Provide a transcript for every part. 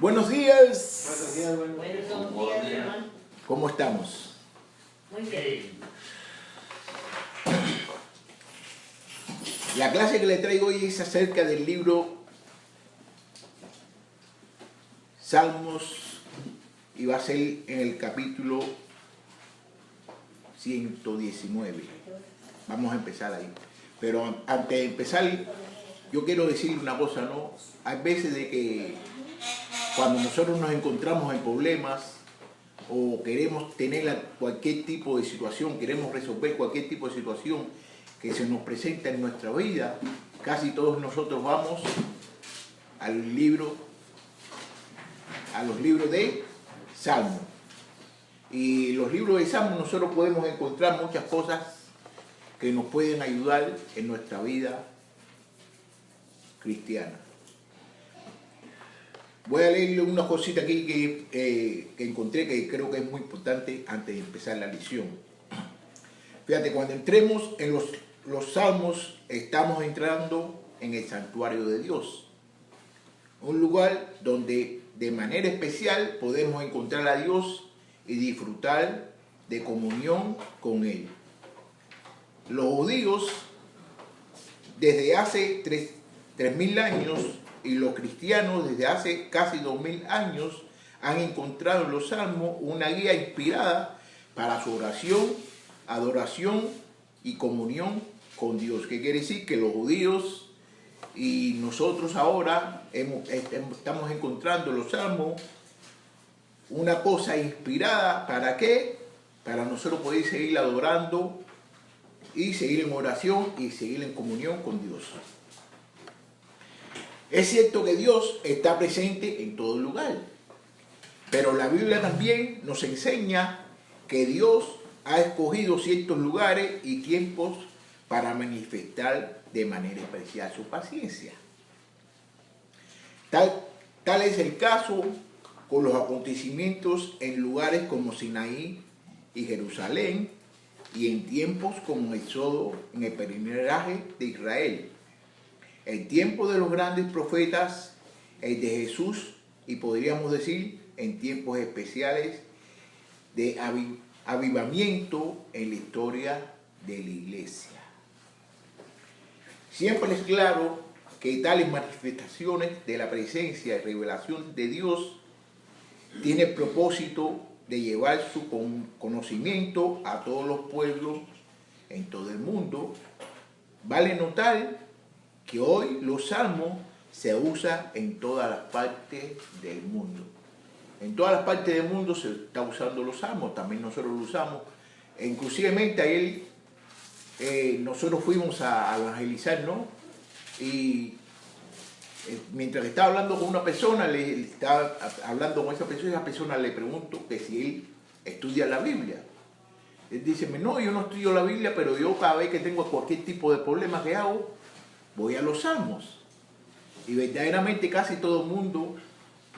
Buenos días. Buenos días, Buenos días, hermano. ¿Cómo estamos? Muy bien. La clase que le traigo hoy es acerca del libro Salmos y va a ser en el capítulo 119. Vamos a empezar ahí. Pero antes de empezar, yo quiero decirle una cosa, ¿no? Hay veces de que cuando nosotros nos encontramos en problemas o queremos tener cualquier tipo de situación, queremos resolver cualquier tipo de situación que se nos presenta en nuestra vida, casi todos nosotros vamos a los libros de Salmos. Y los libros de Salmos nosotros podemos encontrar muchas cosas que nos pueden ayudar en nuestra vida cristiana. Voy a leerle una cosita aquí que encontré que creo que es muy importante antes de empezar la lección. Fíjate, cuando entremos en los Salmos, estamos entrando en el santuario de Dios. Un lugar donde de manera especial podemos encontrar a Dios y disfrutar de comunión con Él. Los judíos, desde hace 3.000 años, y los cristianos desde hace casi 2.000 años han encontrado en los Salmos una guía inspirada para su oración, adoración y comunión con Dios. ¿Qué quiere decir? Que los judíos y nosotros ahora estamos encontrando en los Salmos una cosa inspirada. ¿Para qué? Para nosotros poder seguir adorando y seguir en oración y seguir en comunión con Dios. Es cierto que Dios está presente en todo lugar, pero la Biblia también nos enseña que Dios ha escogido ciertos lugares y tiempos para manifestar de manera especial su paciencia. Tal es el caso con los acontecimientos en lugares como Sinaí y Jerusalén, y en tiempos como Éxodo, en el peregrinaje de Israel. El tiempo de los grandes profetas, el de Jesús, y podríamos decir en tiempos especiales de avivamiento en la historia de la iglesia. Siempre es claro que tales manifestaciones de la presencia y revelación de Dios tienen el propósito de llevar su conocimiento a todos los pueblos en todo el mundo. Vale notar que hoy los salmos se usan en todas las partes del mundo. En todas las partes del mundo se está usando los salmos, también nosotros los usamos. Inclusivemente ayer nosotros fuimos a evangelizar, ¿no? Y mientras estaba hablando con una persona, estaba hablando con esa persona le pregunto que si él estudia la Biblia. Él dice, no, yo no estudio la Biblia, pero yo cada vez que tengo cualquier tipo de problema que hago, voy a los Salmos. Y verdaderamente casi todo el mundo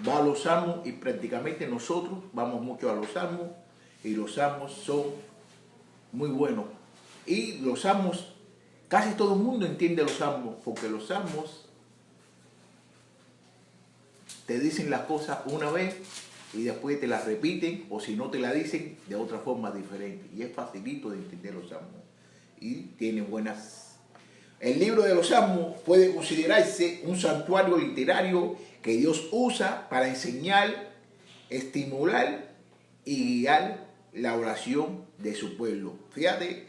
va a los Salmos y prácticamente nosotros vamos mucho a los Salmos y los Salmos son muy buenos. Y los Salmos, casi todo el mundo entiende los Salmos porque los Salmos te dicen las cosas una vez y después te las repiten o si no te la dicen de otra forma diferente. Y es facilito de entender los Salmos y tiene buenas. El libro de los Salmos puede considerarse un santuario literario que Dios usa para enseñar, estimular y guiar la oración de su pueblo. Fíjate,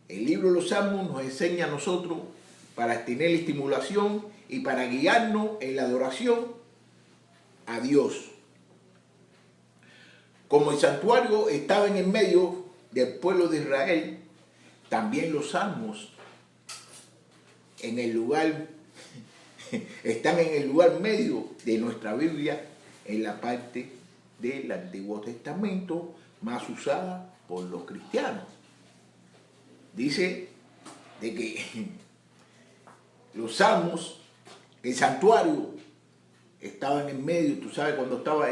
el libro de los Salmos nos enseña a nosotros para tener estimulación y para guiarnos en la adoración a Dios. Como el santuario estaba en el medio del pueblo de Israel, también los Salmos en el lugar, están en el lugar medio de nuestra Biblia, en la parte del Antiguo Testamento más usada por los cristianos. Dice de que los Salmos, el santuario estaba en el medio, tú sabes, cuando estaba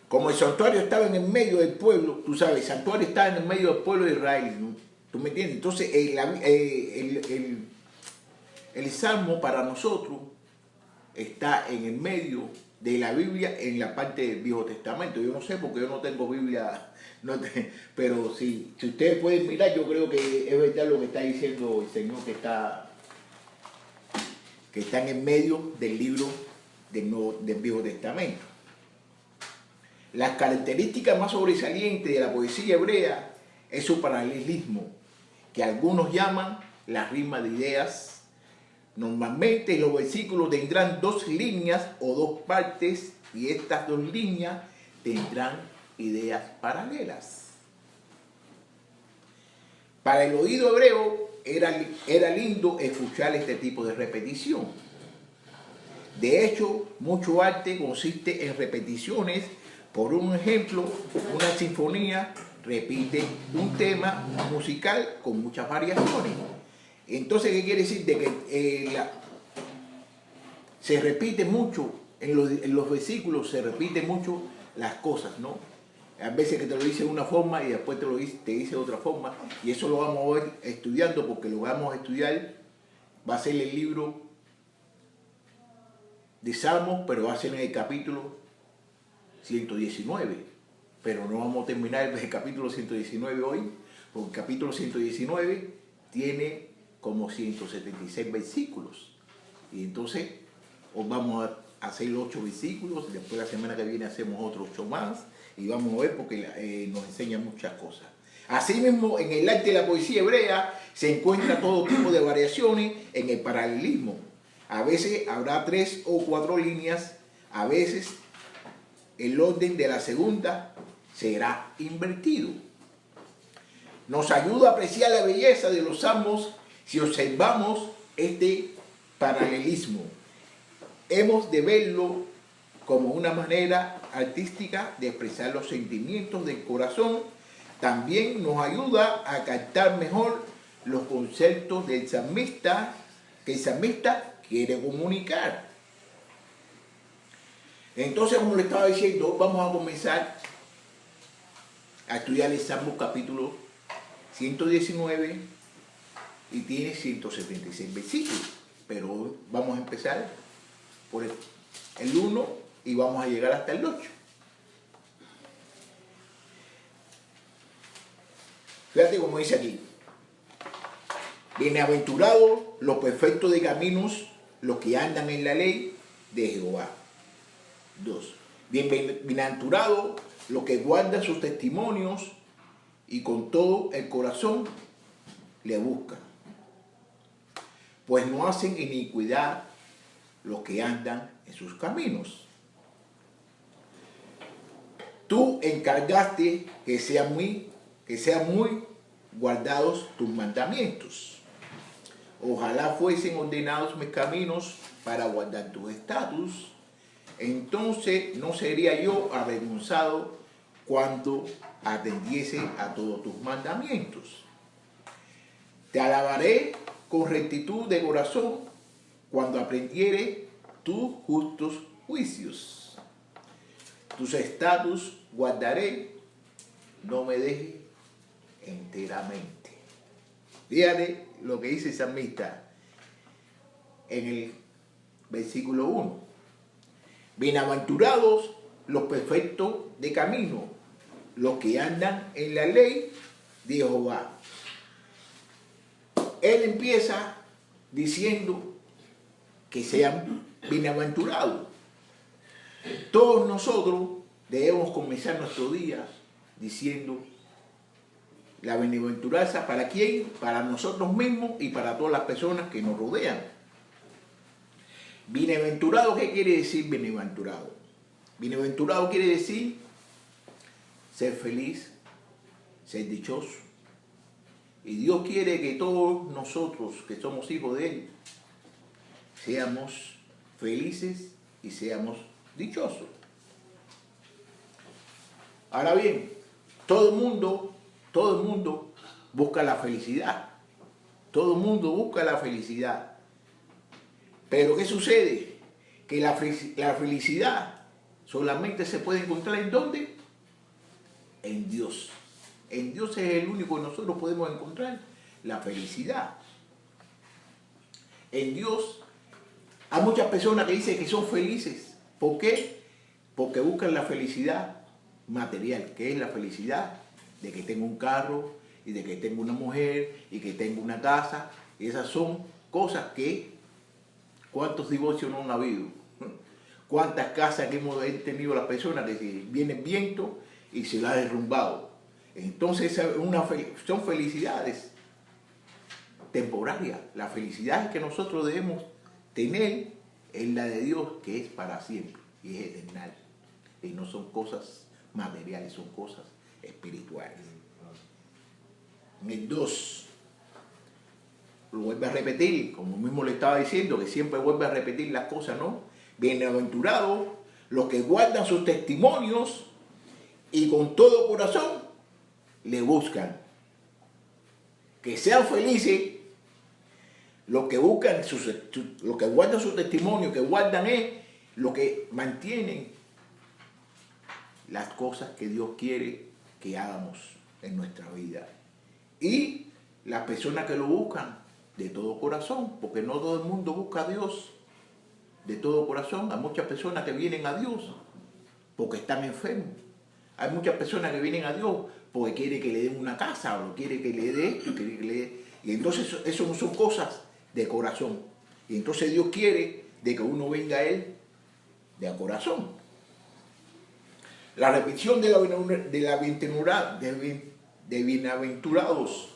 como el santuario estaba en el medio del pueblo, tú sabes, el santuario estaba en el medio del pueblo de Israel, ¿no? ¿Tú me entiendes? Entonces, El Salmo para nosotros está en el medio de la Biblia en la parte del Viejo Testamento. Yo no sé porque yo no tengo Biblia, pero si ustedes pueden mirar, yo creo que es verdad lo que está diciendo el Señor, que está en el medio del libro del Viejo Testamento. Las características más sobresalientes de la poesía hebrea es su paralelismo, que algunos llaman la rima de ideas. Normalmente los versículos tendrán dos líneas o dos partes y estas dos líneas tendrán ideas paralelas. Para el oído hebreo era lindo escuchar este tipo de repetición. De hecho, mucho arte consiste en repeticiones. Por un ejemplo, una sinfonía repite un tema musical con muchas variaciones. Entonces, ¿qué quiere decir? De que se repite mucho, en los versículos se repiten mucho las cosas, ¿no? A veces que te lo dice de una forma y después te dice de otra forma. Y eso lo vamos a ver estudiando, porque lo vamos a estudiar, va a ser el libro de Salmos, pero va a ser en el capítulo 119. Pero no vamos a terminar el capítulo 119 hoy, porque el capítulo 119 tiene como 176 versículos. Y entonces os vamos a hacer 8 versículos, después la semana que viene hacemos otros 8 más, y vamos a ver porque nos enseña muchas cosas. Asimismo, en el arte de la poesía hebrea se encuentra todo tipo de variaciones en el paralelismo. A veces habrá 3 o 4 líneas, a veces el orden de la segunda será invertido. Nos ayuda a apreciar la belleza de los salmos si observamos este paralelismo. Hemos de verlo como una manera artística de expresar los sentimientos del corazón. También nos ayuda a captar mejor los conceptos del salmista, que el salmista quiere comunicar. Entonces, como le estaba diciendo, vamos a comenzar a estudiar el Salmo capítulo 119 y tiene 176 versículos. Pero vamos a empezar por el 1 y vamos a llegar hasta el 8. Fíjate cómo dice aquí. Bienaventurados los perfectos de caminos, los que andan en la ley de Jehová. 2. Bienaventurados los que guardan sus testimonios y con todo el corazón le buscan. Pues no hacen iniquidad los que andan en sus caminos. Tú encargaste que sean muy guardados tus mandamientos. Ojalá fuesen ordenados mis caminos para guardar tus estatutos. Entonces no sería yo avergonzado cuando atendiese a todos tus mandamientos. Te alabaré con rectitud de corazón cuando aprendiere tus justos juicios. Tus estatutos guardaré, no me dejes enteramente. Fíjate lo que dice el salmista en el versículo 1. Bienaventurados los perfectos de camino, los que andan en la ley de Jehová. Él empieza diciendo que sean bienaventurados. Todos nosotros debemos comenzar nuestros días diciendo la bienaventuranza, ¿para quién? Para nosotros mismos y para todas las personas que nos rodean. Bienaventurado, ¿qué quiere decir bienaventurado? Bienaventurado quiere decir ser feliz, ser dichoso. Y Dios quiere que todos nosotros, que somos hijos de Él, seamos felices y seamos dichosos. Ahora bien, todo el mundo busca la felicidad. Todo el mundo busca la felicidad. Pero ¿qué sucede? Que la felicidad solamente se puede encontrar ¿en dónde? En Dios. En Dios es el único que nosotros podemos encontrar la felicidad. en Dios. Hay muchas personas que dicen que son felices. ¿Por qué? Porque buscan la felicidad material, que es la felicidad de que tengo un carro y de que tengo una mujer y que tengo una casa. Y esas son cosas que, ¿cuántos divorcios no han habido? ¿Cuántas casas que hemos tenido las personas que viene el viento y se las ha derrumbado? Entonces son felicidades temporarias. La felicidad que nosotros debemos tener es la de Dios, que es para siempre y es eterna. Y no son cosas materiales, son cosas espirituales. En el 2, lo vuelve a repetir, como mismo le estaba diciendo, que siempre vuelve a repetir las cosas, ¿no? Bienaventurados los que guardan sus testimonios y con todo corazón le buscan. Que sean felices los que buscan, los que guardan su testimonio, que guardan es lo que mantienen las cosas que Dios quiere que hagamos en nuestra vida. Y las personas que lo buscan de todo corazón, porque no todo el mundo busca a Dios de todo corazón. Hay muchas personas que vienen a Dios porque están enfermos. Hay muchas personas que vienen a Dios porque quiere que le den una casa, o quiere que le dé esto, quiere que le dé... Y entonces eso no son cosas de corazón. Y entonces Dios quiere de que uno venga a Él de corazón. La repetición de bienaventurados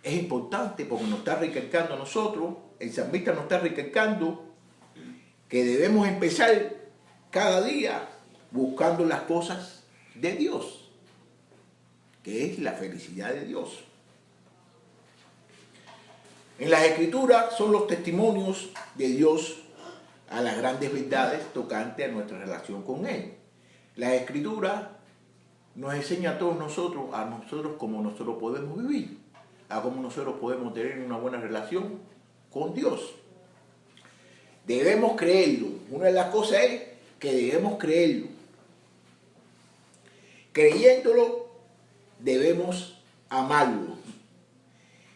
es importante porque nos está recalcando a nosotros, el salmista nos está recalcando que debemos empezar cada día buscando las cosas de Dios, que es la felicidad de Dios. En las Escrituras son los testimonios de Dios a las grandes verdades tocantes a nuestra relación con Él. La Escritura nos enseña a todos nosotros, cómo nosotros podemos vivir, a cómo nosotros podemos tener una buena relación con Dios. Debemos creerlo. Una de las cosas es que debemos creerlo. Creyéndolo, debemos amarlo.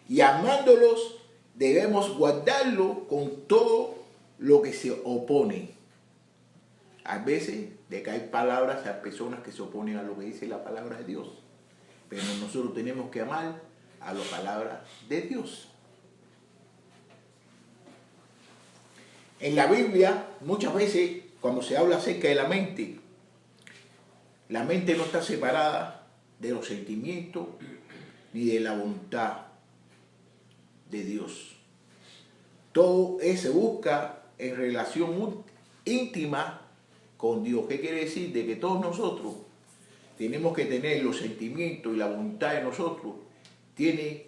Y amándolos, debemos guardarlo con todo lo que se opone. A veces de que hay palabras, hay personas que se oponen a lo que dice la palabra de Dios. Pero nosotros tenemos que amar a la palabra de Dios. En la Biblia, muchas veces, cuando se habla acerca de la mente no está separada de los sentimientos ni de la voluntad de Dios. Todo se busca en relación íntima con Dios. ¿Qué quiere decir? De que todos nosotros tenemos que tener los sentimientos y la voluntad de nosotros, tiene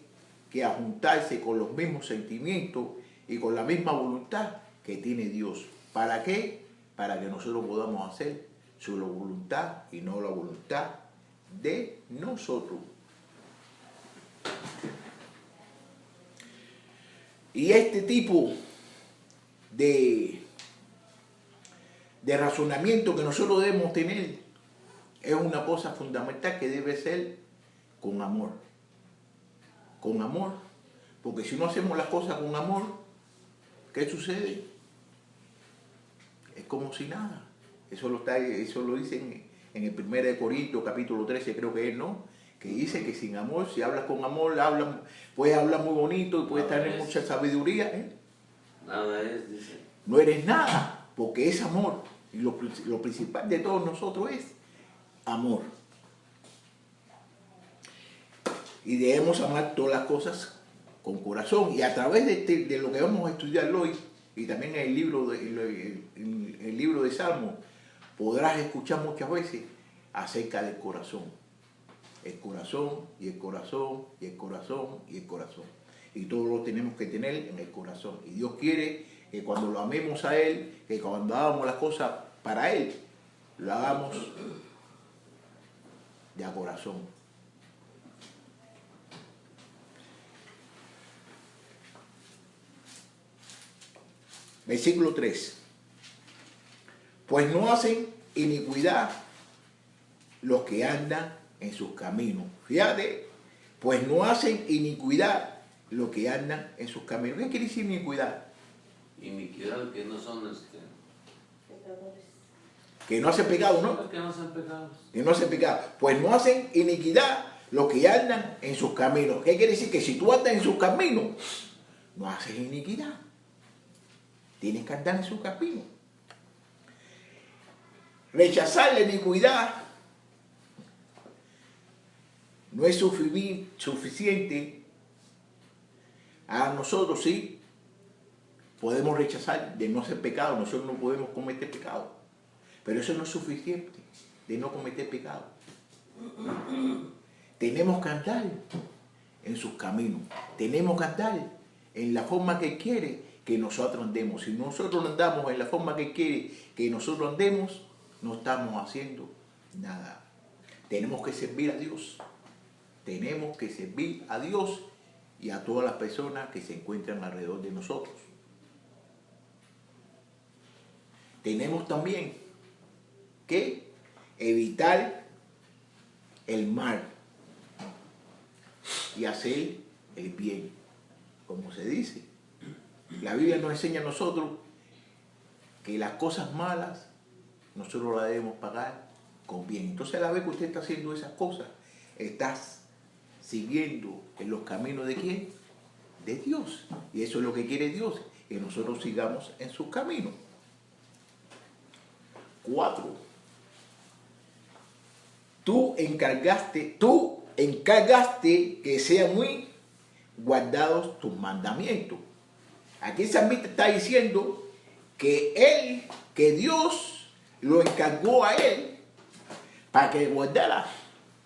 que ajuntarse con los mismos sentimientos y con la misma voluntad que tiene Dios. ¿Para qué? Para que nosotros podamos hacer su voluntad y no la voluntad de nosotros. Y este tipo de razonamiento que nosotros debemos tener es una cosa fundamental que debe ser con amor. Con amor. Porque si no hacemos las cosas con amor, ¿qué sucede? Es como si nada. Eso lo dicen en el 1 Corintios, capítulo 13, creo que es, ¿no? Que dice que sin amor, si hablas con amor, puedes hablar muy bonito y puedes tener mucha sabiduría, ¿eh? Nada es, dice. No eres nada, porque es amor. Y lo principal de todos nosotros es amor. Y debemos amar todas las cosas con corazón. Y a través de lo que vamos a estudiar hoy, y también en el libro de Salmos, podrás escuchar muchas veces acerca del corazón. El corazón, y el corazón, y el corazón, y el corazón. Y todo lo tenemos que tener en el corazón. Y Dios quiere que cuando lo amemos a Él, que cuando hagamos las cosas para Él, lo hagamos de a corazón. Versículo 3. Pues no hacen iniquidad los que andan en sus caminos. Fíjate, pues no hacen iniquidad los que andan en sus caminos. ¿Qué quiere decir iniquidad? Iniquidad, que no son Que no hacen pecado, ¿no? que no son pecados. Que no hacen pecado. Pues no hacen iniquidad los que andan en sus caminos. ¿Qué quiere decir? Que si tú andas en sus caminos, no haces iniquidad. Tienes que andar en sus caminos. Rechazar la iniquidad no es suficiente a nosotros, sí. Podemos rechazar de no hacer pecado, nosotros no podemos cometer pecado. Pero eso no es suficiente de no cometer pecado. Tenemos que andar en sus caminos. Tenemos que andar en la forma que quiere que nosotros andemos. Si nosotros no andamos en la forma que quiere que nosotros andemos, no estamos haciendo nada. Tenemos que servir a Dios. Tenemos que servir a Dios y a todas las personas que se encuentran alrededor de nosotros. Tenemos también que evitar el mal y hacer el bien, como se dice. La Biblia nos enseña a nosotros que las cosas malas nosotros las debemos pagar con bien. Entonces, a la vez que usted está haciendo esas cosas, estás siguiendo en los caminos de ¿quién? De Dios. Y eso es lo que quiere Dios, que nosotros sigamos en sus caminos. 4. Tú encargaste que sean muy guardados tus mandamientos. Aquí el salmista está diciendo que Dios lo encargó a él para que guardara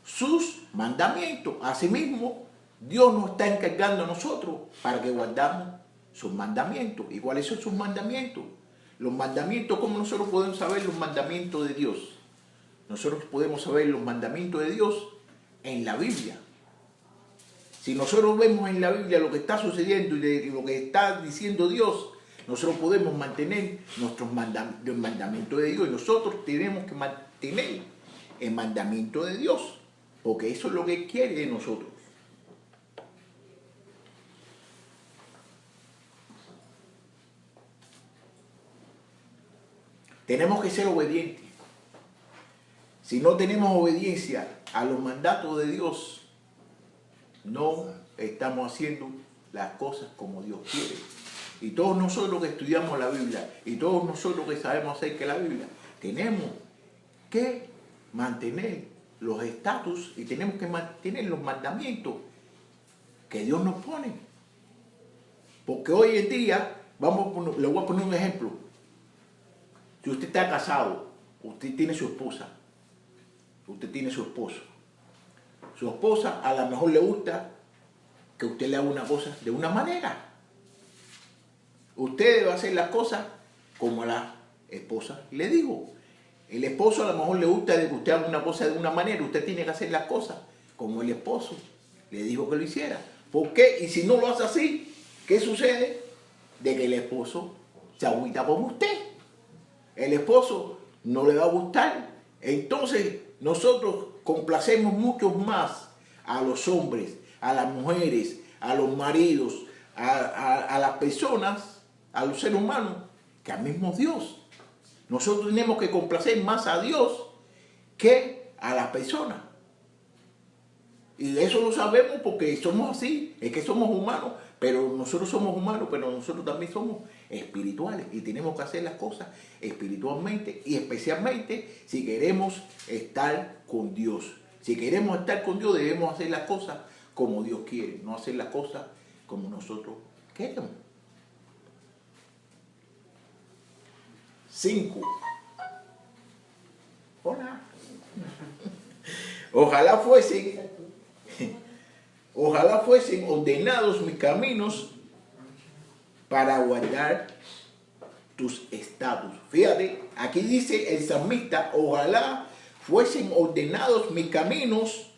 sus mandamientos. Asimismo, Dios nos está encargando a nosotros para que guardamos sus mandamientos. ¿Y cuáles son sus mandamientos? Los mandamientos, ¿cómo nosotros podemos saber los mandamientos de Dios? Nosotros podemos saber los mandamientos de Dios en la Biblia. Si nosotros vemos en la Biblia lo que está sucediendo y lo que está diciendo Dios, nosotros podemos mantener nuestros mandamientos de Dios. Y nosotros tenemos que mantener el mandamiento de Dios, porque eso es lo que quiere de nosotros. Tenemos que ser obedientes. Si no tenemos obediencia a los mandatos de Dios, no estamos haciendo las cosas como Dios quiere. Y todos nosotros que estudiamos la Biblia, y todos nosotros que sabemos acerca de la Biblia, tenemos que mantener los estatus y tenemos que mantener los mandamientos que Dios nos pone. Porque hoy en día, le voy a poner un ejemplo. Si usted está casado, usted tiene su esposa, usted tiene su esposo. Su esposa a lo mejor le gusta que usted le haga una cosa de una manera. Usted debe hacer las cosas como la esposa le dijo. El esposo a lo mejor le gusta de que usted haga una cosa de una manera. Usted tiene que hacer las cosas como el esposo le dijo que lo hiciera. ¿Por qué? Y si no lo hace así, ¿qué sucede? De que el esposo se agüita por usted. El esposo no le va a gustar. Entonces nosotros complacemos mucho más a los hombres, a las mujeres, a los maridos, a las personas, a los seres humanos, que al mismo Dios. Nosotros tenemos que complacer más a Dios que a las personas. Y eso lo sabemos porque somos así, es que somos humanos, pero nosotros somos humanos, pero nosotros también somos espirituales y tenemos que hacer las cosas espiritualmente y especialmente si queremos estar con Dios. Si queremos estar con Dios debemos hacer las cosas como Dios quiere, no hacer las cosas como nosotros queremos. 5. Hola. Ojalá fuesen ordenados mis caminos para guardar tus estatutos. Fíjate, aquí dice el salmista, ojalá fuesen ordenados mis caminos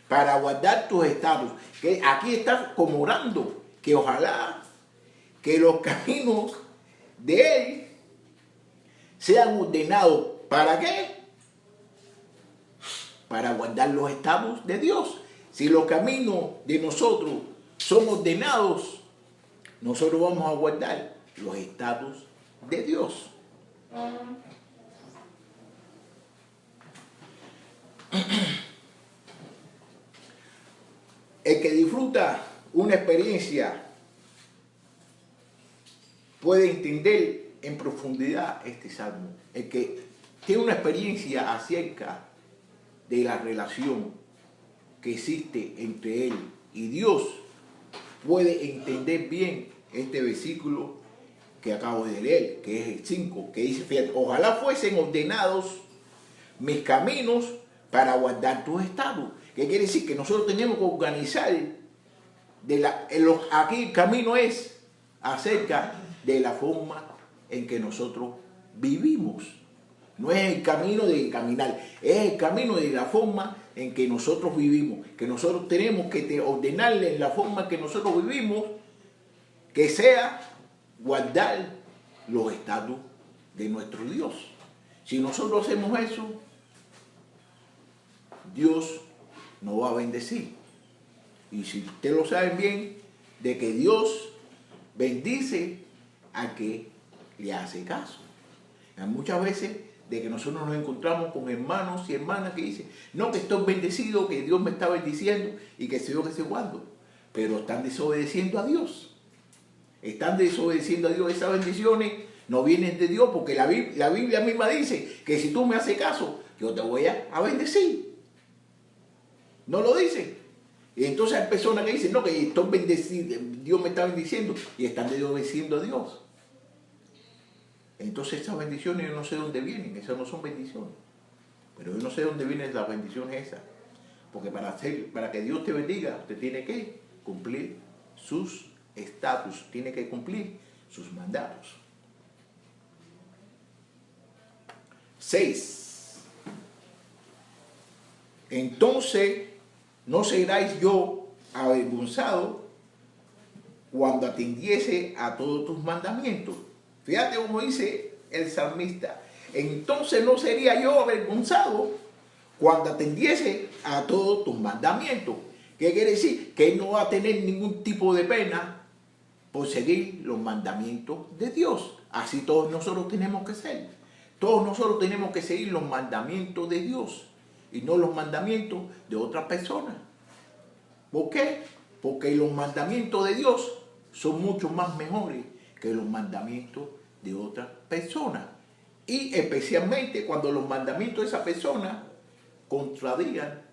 para guardar tus estatutos. Que aquí está como orando, que ojalá que los caminos de él sean ordenados. ¿Para qué? Para guardar los estatutos de Dios. Si los caminos de nosotros son ordenados, nosotros vamos a guardar los estatutos de Dios. El que disfruta una experiencia puede entender en profundidad este salmo. El que tiene una experiencia acerca de la relación que existe entre él y Dios puede entender bien este versículo que acabo de leer, que es el 5, que dice, fíjate, ojalá fuesen ordenados mis caminos para guardar tus estados. ¿Qué quiere decir? Que nosotros tenemos que organizar, aquí el camino es acerca de la forma en que nosotros vivimos. No es el camino de caminar, es el camino de la forma en que nosotros vivimos. Que nosotros tenemos que ordenarle en la forma en que nosotros vivimos, que sea guardar los estatutos de nuestro Dios. Si nosotros hacemos eso, Dios nos va a bendecir. Y si ustedes lo saben bien, de que Dios bendice a que le hace caso. Hay muchas veces de que nosotros nos encontramos con hermanos y hermanas que dicen, no, que estoy bendecido, que Dios me está bendiciendo y que sé yo que sé cuándo, pero están desobedeciendo a Dios. Están desobedeciendo a Dios. Esas bendiciones no vienen de Dios, porque la Biblia misma dice que si tú me haces caso, yo te voy a bendecir. ¿No lo dice? Y entonces hay personas que dicen, no, que estoy bendecido, Dios me está bendiciendo, y están desobedeciendo a Dios. Entonces esas bendiciones yo no sé dónde vienen, esas no son bendiciones. Pero yo no sé dónde vienen las bendiciones esas. Porque para que Dios te bendiga, usted tiene que cumplir sus estatus, tiene que cumplir sus mandatos. 6. Entonces no seráis yo avergonzado cuando atendiese a todos tus mandamientos. Fíjate cómo dice el salmista. Entonces no sería yo avergonzado cuando atendiese a todos tus mandamientos. ¿Qué quiere decir? Que él no va a tener ningún tipo de pena por seguir los mandamientos de Dios. Así todos nosotros tenemos que ser. Todos nosotros tenemos que seguir los mandamientos de Dios y no los mandamientos de otras personas. ¿Por qué? Porque los mandamientos de Dios son mucho más mejores que los mandamientos de otras personas. Y especialmente cuando los mandamientos de esa persona contradigan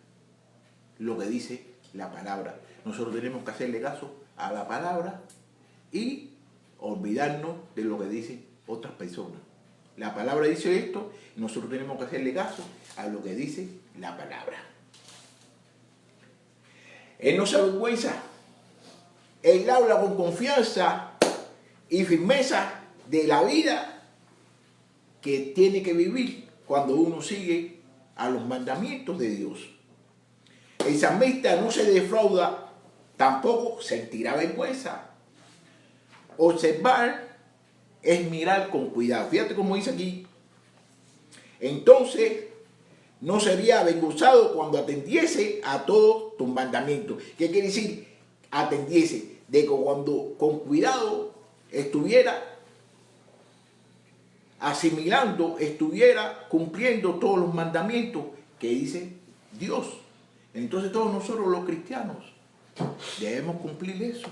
lo que dice la palabra. Nosotros tenemos que hacerle caso a la palabra y olvidarnos de lo que dicen otras personas. La palabra dice esto y nosotros tenemos que hacerle caso a lo que dice la palabra. Él no se avergüenza. Él habla con confianza y firmeza de la vida que tiene que vivir cuando uno sigue a los mandamientos de Dios. El salmista no se defrauda, tampoco sentirá vergüenza. Observar es mirar con cuidado. Fíjate cómo dice aquí. Entonces no sería avergonzado cuando atendiese a todos tus mandamientos. ¿Qué quiere decir? Atendiese. De que cuando con cuidado estuviera asimilando, estuviera cumpliendo todos los mandamientos que dice Dios. Entonces todos nosotros los cristianos debemos cumplir eso.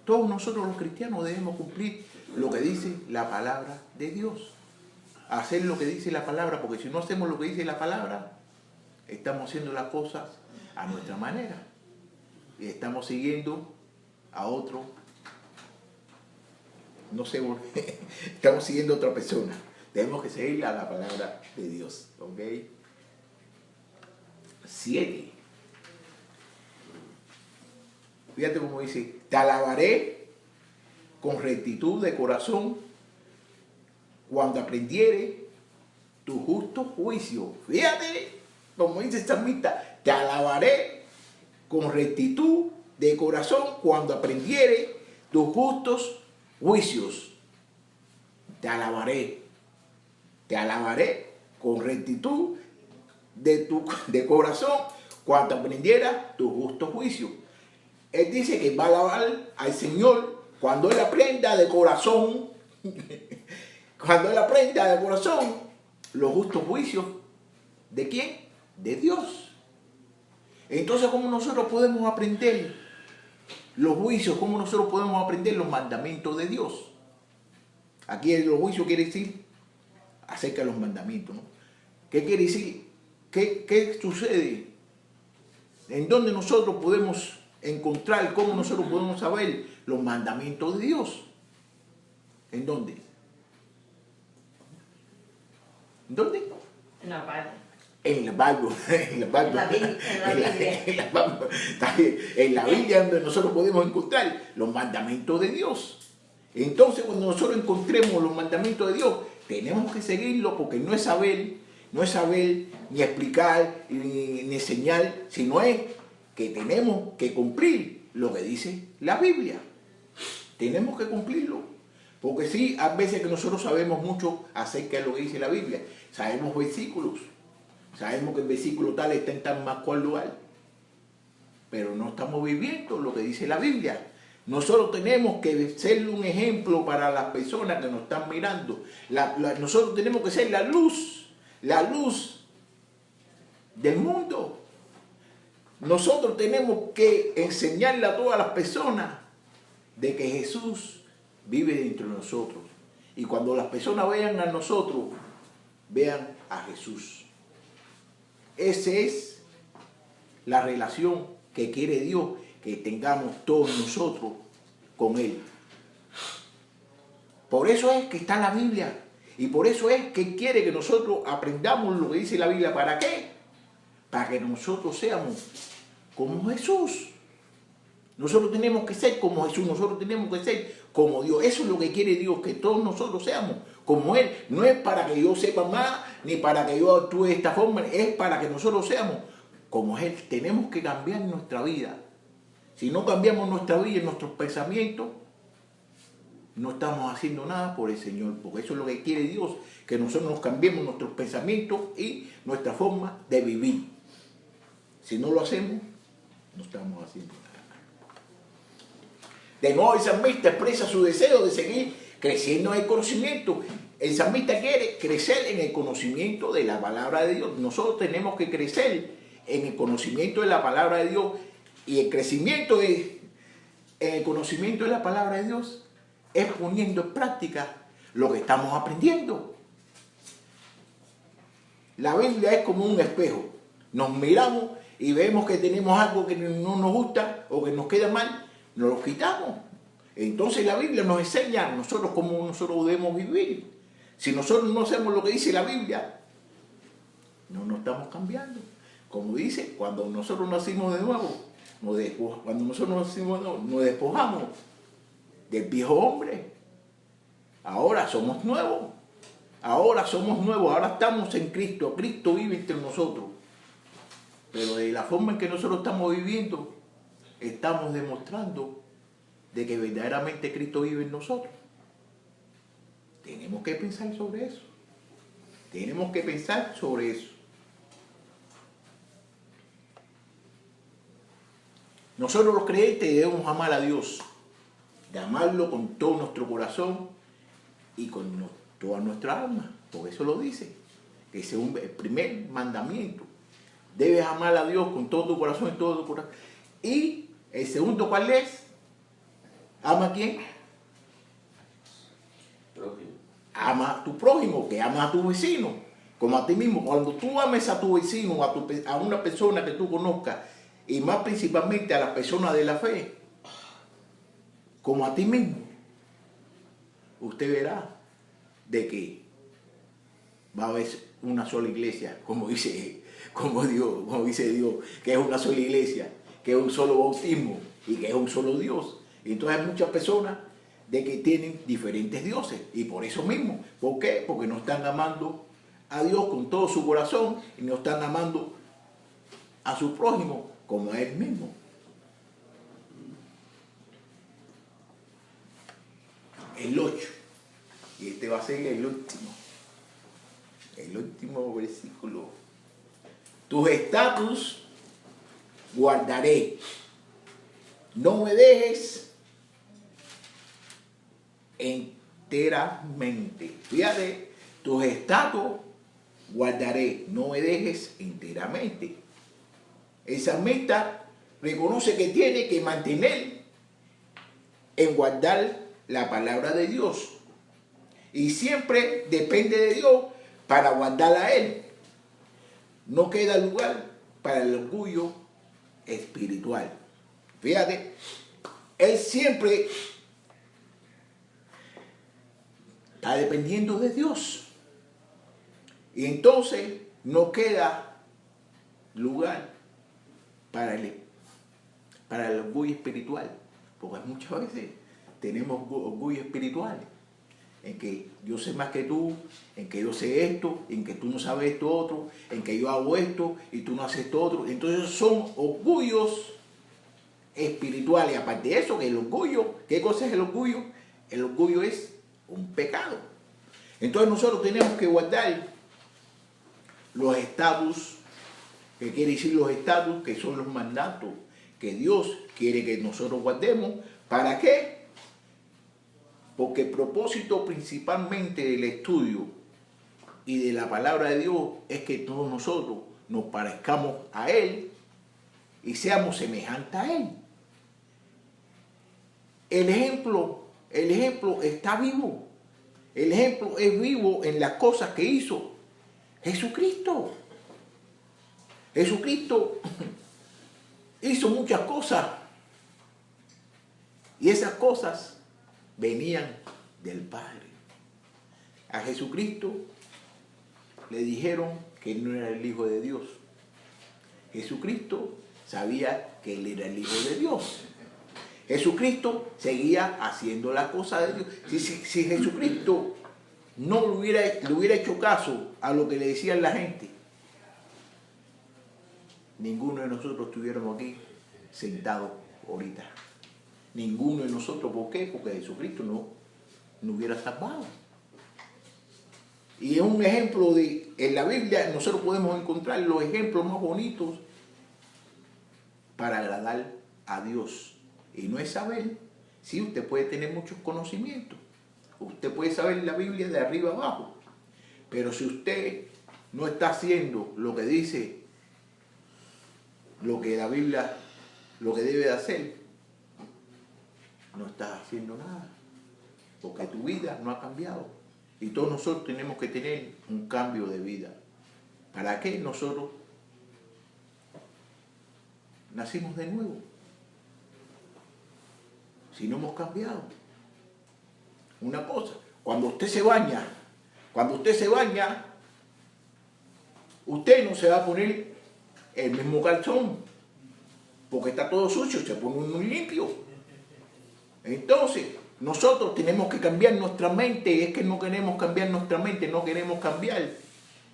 Todos nosotros los cristianos debemos cumplir lo que dice la palabra de Dios. Hacer lo que dice la palabra, porque si no hacemos lo que dice la palabra, estamos haciendo las cosas a nuestra manera. Y estamos siguiendo a otro, no sé, estamos siguiendo a otra persona. Tenemos que seguir a la palabra de Dios. ¿Ok? 7. Fíjate cómo dice, te alabaré con rectitud de corazón cuando aprendiere tu justo juicio. Fíjate como dice el salmista, te alabaré con rectitud de corazón cuando aprendiere tus justos juicios. Te alabaré con rectitud de corazón cuando aprendiera tu justo juicio. Él dice que va a alabar al Señor cuando él aprenda de corazón, cuando él aprenda de corazón los justos juicios. ¿De quién? De Dios. Entonces, ¿cómo nosotros podemos aprender los juicios? ¿Cómo nosotros podemos aprender los mandamientos de Dios? Aquí los juicios quiere decir acerca de los mandamientos, ¿no? ¿Qué quiere decir? ¿Qué sucede? ¿En dónde nosotros podemos encontrar, cómo nosotros podemos saber los mandamientos de Dios? ¿En dónde? ¿En dónde? En la Biblia. En la Biblia, en la Biblia, en la Biblia donde nosotros podemos encontrar los mandamientos de Dios. Entonces, cuando nosotros encontremos los mandamientos de Dios, tenemos que seguirlos, porque no es saber ni explicar ni enseñar, sino es que tenemos que cumplir lo que dice la Biblia. Tenemos que cumplirlo, porque sí, hay veces que nosotros sabemos mucho acerca de lo que dice la Biblia, sabemos versículos. Sabemos que el versículo tal está en tal más cual lugar, pero no estamos viviendo lo que dice la Biblia. Nosotros tenemos que ser un ejemplo para las personas que nos están mirando. Nosotros tenemos que ser la luz del mundo. Nosotros tenemos que enseñarle a todas las personas de que Jesús vive dentro de nosotros. Y cuando las personas vean a nosotros, vean a Jesús. Esa es la relación que quiere Dios que tengamos todos nosotros con Él. Por eso es que está la Biblia. Y por eso es que quiere que nosotros aprendamos lo que dice la Biblia. ¿Para qué? Para que nosotros seamos como Jesús. Nosotros tenemos que ser como Jesús. Nosotros tenemos que ser como Dios. Eso es lo que quiere Dios, que todos nosotros seamos como Él. No es para que yo sepa más, ni para que yo actúe de esta forma. Es para que nosotros seamos como Él. Tenemos que cambiar nuestra vida. Si no cambiamos nuestra vida y nuestros pensamientos, no estamos haciendo nada por el Señor. Porque eso es lo que quiere Dios, que nosotros nos cambiemos nuestros pensamientos y nuestra forma de vivir. Si no lo hacemos, no estamos haciendo nada. De nuevo el salmista expresa su deseo de seguir creciendo en el conocimiento. El salmista quiere crecer en el conocimiento de la palabra de Dios. Nosotros tenemos que crecer en el conocimiento de la palabra de Dios. Y el crecimiento en el conocimiento de la palabra de Dios es poniendo en práctica lo que estamos aprendiendo. La Biblia es como un espejo. Nos miramos y vemos que tenemos algo que no nos gusta o que nos queda mal, nos lo quitamos. Entonces la Biblia nos enseña a nosotros cómo nosotros debemos vivir. Si nosotros no hacemos lo que dice la Biblia, no nos estamos cambiando. Como dice, cuando nosotros nacimos de nuevo, nos despojamos del viejo hombre. Ahora somos nuevos. Ahora estamos en Cristo. Cristo vive entre nosotros. Pero de la forma en que nosotros estamos viviendo, estamos demostrando de que verdaderamente Cristo vive en nosotros. Tenemos que pensar sobre eso. Tenemos que pensar sobre eso. Nosotros los creyentes debemos amar a Dios, de amarlo con todo nuestro corazón y con toda nuestra alma. Por eso lo dice, que ese es el primer mandamiento. Debes amar a Dios con todo tu corazón y todo tu corazón. Y el segundo, ¿cuál es? ¿Ama a quién? Prójimo. Ama a tu prójimo, que ama a tu vecino, como a ti mismo. Cuando tú ames a tu vecino, a una persona que tú conozcas, y más principalmente a las personas de la fe, como a ti mismo, usted verá de que va a haber una sola iglesia, como dice Dios, que es una sola iglesia, que es un solo bautismo y que es un solo Dios. Y entonces hay muchas personas de que tienen diferentes dioses, y por eso mismo. ¿Por qué? Porque no están amando a Dios con todo su corazón y no están amando a su prójimo como a él mismo. El 8, y este va a ser el último versículo. Tus estatutos guardaré no me dejes enteramente. Fíjate, tus estatutos guardaré, no me dejes enteramente. El salmista reconoce que tiene que mantener en guardar la palabra de Dios. Y siempre depende de Dios para guardarla a Él. No queda lugar para el orgullo espiritual. Fíjate, Él siempre está dependiendo de Dios. Y entonces no queda lugar para el orgullo espiritual. Porque muchas veces tenemos orgullo espiritual. En que yo sé más que tú, en que yo sé esto, en que tú no sabes esto otro, en que yo hago esto y tú no haces esto otro. Entonces son orgullos espirituales. Aparte de eso, que el orgullo, ¿qué cosa es el orgullo? El orgullo es un pecado. Entonces nosotros tenemos que guardar los estatus, ¿qué quiere decir los estatus? Que son los mandatos que Dios quiere que nosotros guardemos. ¿Para qué? Porque el propósito principalmente del estudio y de la palabra de Dios es que todos nosotros nos parezcamos a Él y seamos semejantes a Él. El ejemplo está vivo. El ejemplo es vivo en las cosas que hizo Jesucristo. Jesucristo hizo muchas cosas y esas cosas venían del Padre. A Jesucristo le dijeron que no era el Hijo de Dios. Jesucristo sabía que Él era el Hijo de Dios. Jesucristo seguía haciendo las cosas de Dios. Si Jesucristo no le hubiera hecho caso a lo que le decían la gente, ninguno de nosotros estuviéramos aquí sentados ahorita. Ninguno de nosotros. ¿Por qué? Porque Jesucristo no hubiera salvado. Y es un ejemplo en la Biblia nosotros podemos encontrar los ejemplos más bonitos para agradar a Dios. Y no es saber, sí, usted puede tener muchos conocimientos. Usted puede saber la Biblia de arriba abajo. Pero si usted no está haciendo lo que dice, lo que la Biblia, lo que debe de hacer, no estás haciendo nada, porque tu vida no ha cambiado. Y todos nosotros tenemos que tener un cambio de vida. ¿Para qué nosotros nacimos de nuevo? Si no hemos cambiado. Una cosa, cuando usted se baña, usted no se va a poner el mismo calzón, porque está todo sucio, se pone uno limpio. Entonces, nosotros tenemos que cambiar nuestra mente. Es que no queremos cambiar nuestra mente, no queremos cambiar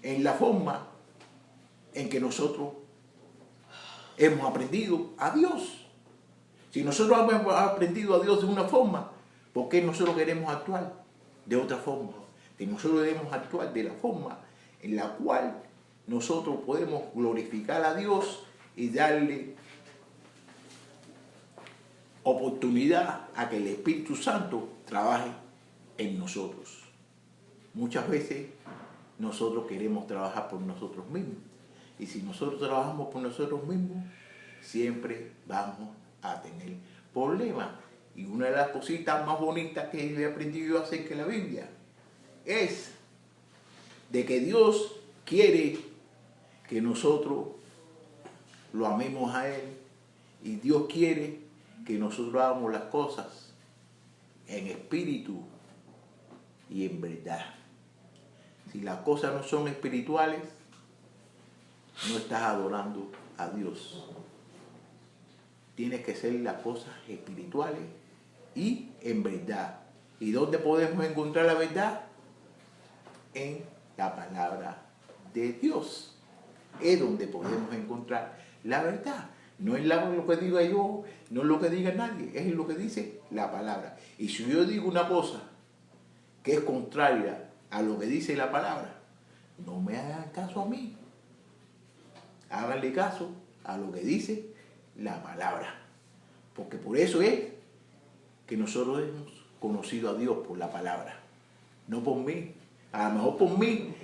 en la forma en que nosotros hemos aprendido a Dios. Si nosotros hemos aprendido a Dios de una forma, ¿por qué nosotros queremos actuar de otra forma? Si nosotros debemos actuar de la forma en la cual nosotros podemos glorificar a Dios y darle oportunidad a que el Espíritu Santo trabaje en nosotros. Muchas veces nosotros queremos trabajar por nosotros mismos. Y si nosotros trabajamos por nosotros mismos, siempre vamos a tener problemas. Y una de las cositas más bonitas que he aprendido a hacer que la Biblia es de que Dios quiere que nosotros lo amemos a Él. Y Dios quiere que nosotros hagamos las cosas en espíritu y en verdad. Si las cosas no son espirituales, no estás adorando a Dios. Tienes que ser las cosas espirituales y en verdad. ¿Y dónde podemos encontrar la verdad? En la palabra de Dios. Es donde podemos encontrar la verdad. No es lo que diga yo, no es lo que diga nadie, es lo que dice la palabra. Y si yo digo una cosa que es contraria a lo que dice la palabra, no me hagan caso a mí. Háganle caso a lo que dice la palabra. Porque por eso es que nosotros hemos conocido a Dios por la palabra, no por mí. A lo mejor por mí,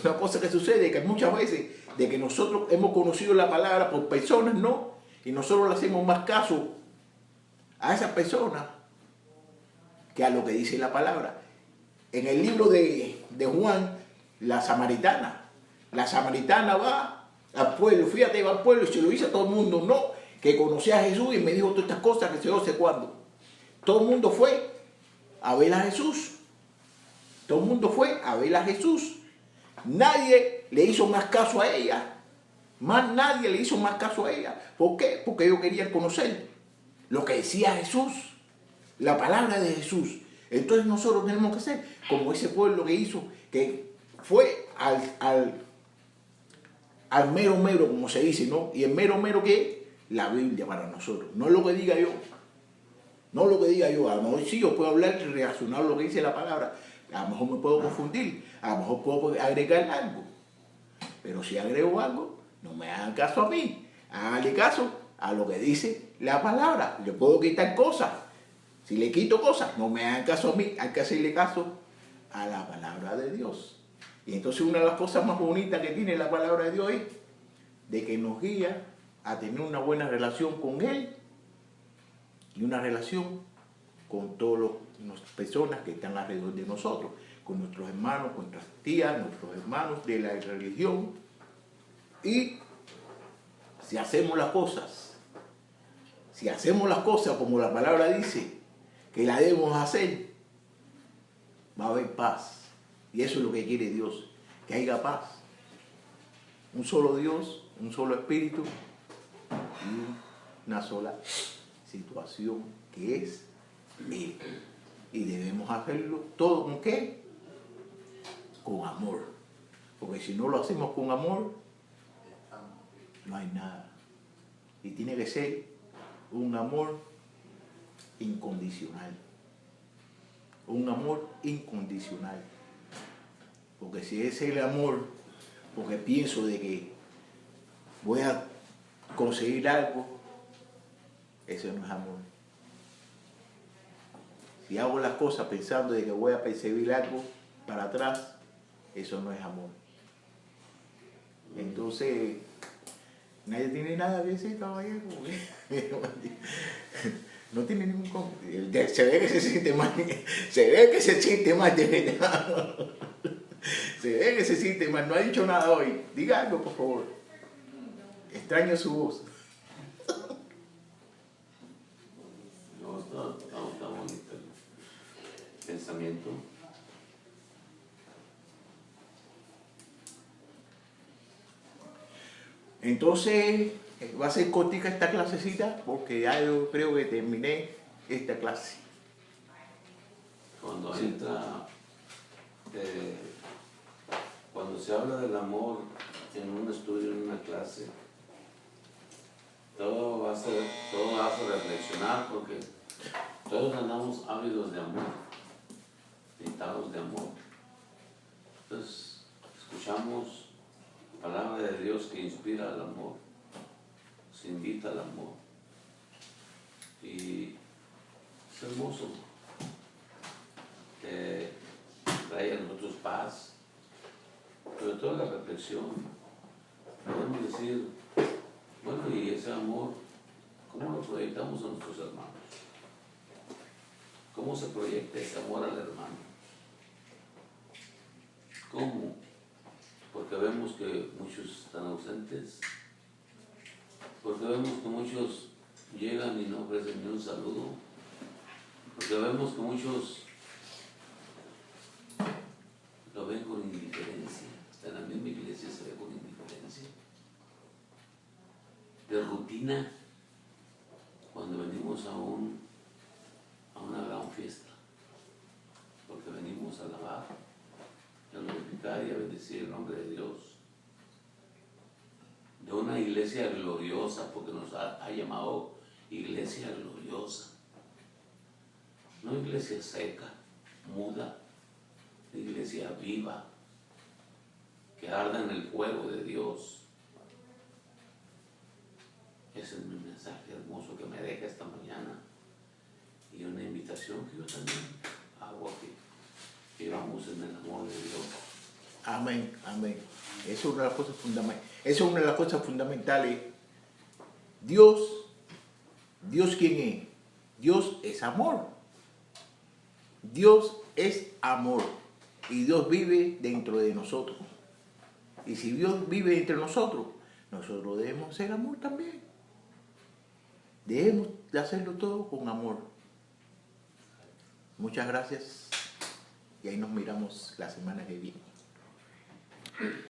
una cosa que sucede es que muchas veces de que nosotros hemos conocido la palabra por personas, ¿no? Y nosotros le hacemos más caso a esas personas que a lo que dice la palabra. En el libro de Juan, la samaritana va al pueblo, fíjate, va al pueblo y se lo dice a todo el mundo, no, que conocía a Jesús y me dijo todas estas cosas que yo no sé cuándo. Todo el mundo fue a ver a Jesús. Todo el mundo fue a ver a Jesús. Nadie le hizo más caso a ella. Más nadie le hizo más caso a ella. ¿Por qué? Porque ellos querían conocer lo que decía Jesús, la palabra de Jesús. Entonces nosotros tenemos que ser como ese pueblo que hizo, que fue al mero, como se dice, ¿no? Y el mero que la Biblia para nosotros. No es lo que diga yo. No lo que diga yo. A lo mejor sí yo puedo hablar y reaccionar a lo que dice la palabra. A lo mejor me puedo confundir. A lo mejor puedo agregar algo. Pero si agrego algo, no me hagan caso a mí. Háganle caso a lo que dice la palabra. Le puedo quitar cosas. Si le quito cosas, no me hagan caso a mí. Hay que hacerle caso a la palabra de Dios. Y entonces una de las cosas más bonitas que tiene la palabra de Dios es de que nos guía a tener una buena relación con Él y una relación con todas las personas que están alrededor de nosotros, con nuestros hermanos, con nuestras tías, nuestros hermanos de la religión. Y si hacemos las cosas como la palabra dice que la debemos hacer, va a haber paz. Y eso es lo que quiere Dios, que haya paz. Un solo Dios, un solo Espíritu y una sola situación que es Él. Y debemos hacerlo todo ¿con qué? Con amor. Porque si no lo hacemos con amor, no hay nada. Y tiene que ser un amor incondicional. Un amor incondicional. Porque si es el amor, porque pienso de que voy a conseguir algo, eso no es amor. Si hago las cosas pensando de que voy a percibir algo para atrás, eso no es amor. Entonces, nadie tiene nada que decir, caballero. No tiene ningún conflicto. Se ve que se siente mal. Se ve que se siente mal de verdad. Se ve que se siente mal. No ha dicho nada hoy. Diga algo, por favor. Extraño su voz. No, está bonito el pensamiento. Entonces, va a ser cortica esta clasecita porque ya yo creo que terminé esta clase. Cuando entra, cuando se habla del amor en un estudio, en una clase, todo hace reflexionar porque todos andamos ávidos de amor, pintados de amor. Entonces, escuchamos la palabra de Dios que inspira al amor, se invita al amor. Y es hermoso. Trae a nosotros paz, sobre todo la reflexión. Podemos decir, bueno, y ese amor, ¿cómo lo proyectamos a nuestros hermanos? ¿Cómo se proyecta ese amor al hermano? ¿Cómo? Porque vemos que muchos están ausentes, porque vemos que muchos llegan y no ofrecen ni un saludo, porque vemos que muchos lo ven con indiferencia, hasta en la misma iglesia se ve con indiferencia, de rutina, cuando venimos a una gran fiesta, porque venimos a alabar, a glorificar y a bendecir el nombre de Dios, de una iglesia gloriosa, porque nos ha llamado iglesia gloriosa, no iglesia seca, muda, iglesia viva, que arda en el fuego de Dios. Ese es mi mensaje. mensaje hermoso que me deja esta mañana y una invitación que yo también hago a que vivamos en el amor de Dios. Amén, amén. Esa es una de las cosas fundamentales. Esa es una de las cosas fundamentales. Dios, ¿Dios quién es? Dios es amor. Dios es amor. Y Dios vive dentro de nosotros. Y si Dios vive entre nosotros, nosotros debemos ser amor también. Debemos de hacerlo todo con amor. Muchas gracias. Y ahí nos miramos la semana que viene.